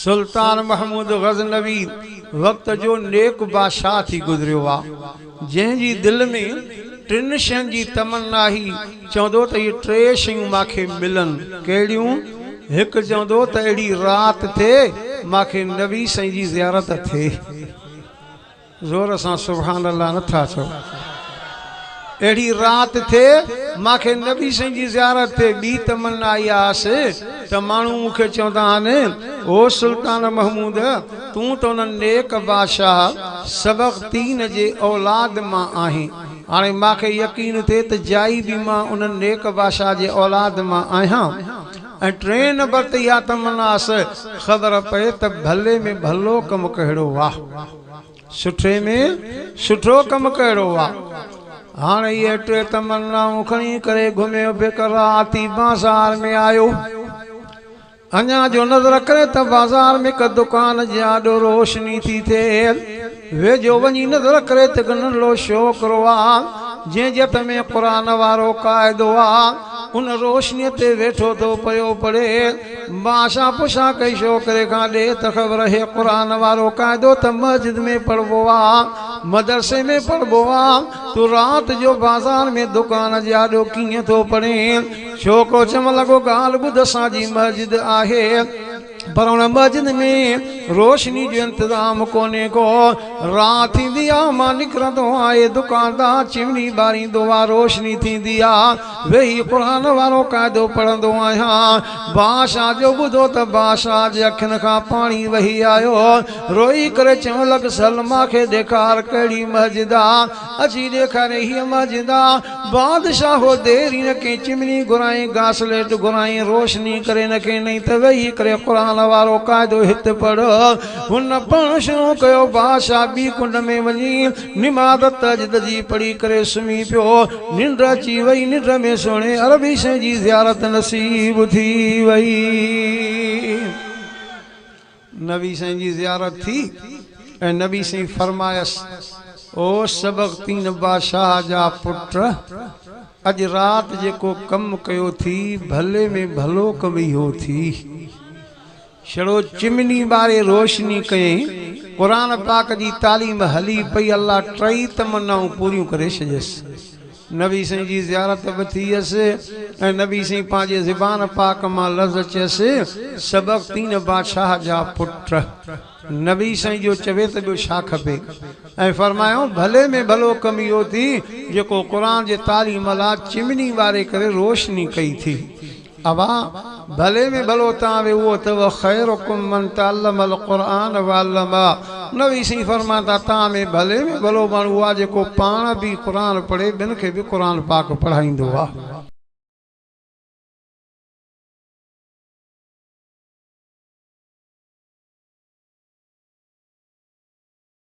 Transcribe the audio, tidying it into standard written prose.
सुल्तान महमूद गज़नवी वक्त जो नेक बादशाह थी गुजरियो आ, जंहिंजी दिल में टिन शयुनि जी तमन्ना ही चवंदो त इहे टे शयूं मूंखे मिलनि। कहिड़ियूं? हिकु चवंदो त अहिड़ी राति थिए मूंखे नबी साईं जी ज़ियारत थिए। ज़ोर सां सुभान अल्लाह नथा चओ। अहिड़ी राति थिए मूंखे नबी साईं जी ज़ियारत थिए। ॿी तमन्ना इहा आहे त माण्हू मूंखे चवंदा आहिनि, ओ सुल्तान महमूद तूं त उन नेक बादशाह सबक़तीन जे औलाद मां आहीं। हाणे मूंखे यकीन थिए त जाई बि मां उन नेक बादशाह जे औलाद मां आहियां। ऐं टे नंबर ते इहा तमन्ना आहे, ख़बर पए त भले में भलो कमु कहिड़ो आहे, सुठे में सुठो कमु कहिड़ो आहे। हाणे इहे टे तमन्नाऊं खणी करे घुमियो बेकराती बाज़ार में आयो। अञा जो नज़र करे त बाज़ार में हिकु दुकान जाॾो रोशनी थी थिए। वेझो वञी नज़र करे त नंढो छोकिरो आहे जंहिं हथ में क़ुरान वारो क़ाइदो आहे, उन रोशनीअ ते वेठो थो पियो पढ़े। बादशाह पुछा कई छोकिरे खां, ॾे त ख़बर हे क़ुरान वारो क़ाइदो त मस्जिद में पढ़बो आहे, मदरसे में पढ़बो आहे, तूं राति जो बाज़ार में दुकान जाॾो कीअं थो पढ़े? छोकिरो चवण लॻो, ॻाल्हि ॿुध, असांजी मस्जिद आहे पर उन मस्जिद में रोशनी जो इंतज़ाम कोन्हे को। राति थींदी आहे मां निकिरंदो आहियां, दुकानदार चिमनी ॿारींदो आहे, रोशनी थींदी आहे, वेही क़ुरान वारो क़ाइदो पढ़ंदो आहियां। बादशाह जो ॿुधो त बादशाह जे अखियुनि खां पाणी वही आयो। रोई करे चवण लॻ, सल मूंखे ॾेखार कहिड़ी मस्जिद आहे, अची ॾेखारे हीअ मस्जिद आहे। बादशाह हो देरि न कई, चिमनी घुराई, घासलेट घुराई, रोशनी करे न कई, नहीं त वेही करे क़ुरान वारो क़ाइदो हित पढ़। हुन पढ़ण शुरू कयो। बादशाह ॿी कुंड में वञी निमाज़ तहज्जुद जी पढ़ी करे सुम्ही पियो। निंड अची वई। निंड में सुहिणे अरबी साईं जी ज़ियारत नसीब थी वई। नबी साईं जी ज़ियारत थी ऐं नबी साईं फरमायसि, ओ सबक़तीन बादशाह जा पुट, अॼु राति जेको कमु कयो थी भले में भलो कमु इहो थी। छड़ो चिमनी ॿारे रोशनी कयईं, क़ुरान पाक जी तालीम हली पई, अल्लाह टई तमन्नाऊं पूरियूं करे छॾियसि। नबी साईं जी ज़ियारत बि थी हुयसि ऐं नबी साईं पंहिंजे ज़ुबान पाक मां लफ़्ज़ चयसि, सबक़तीन बादशाह जा पुट। नबी साईं जो चवे त ॿियो छा खपे? ऐं फरमायो, भले में भलो कमु इहो थी जेको क़ुरान जे तालीम लाइ चिमनी वारे करे रोशनी कई थी। अबा भले में भलो तव्हां वे उहो अथव, ख़ैरुकुम मन तअल्लमल क़ुरान वअल्लमा। नबी साईं फरमाता, तव्हां में भले में भलो माण्हू आहे जेको पाण बि क़ुरान पढ़े, ॿियनि खे बि क़ुरान पाक पढ़ाईंदो आहे।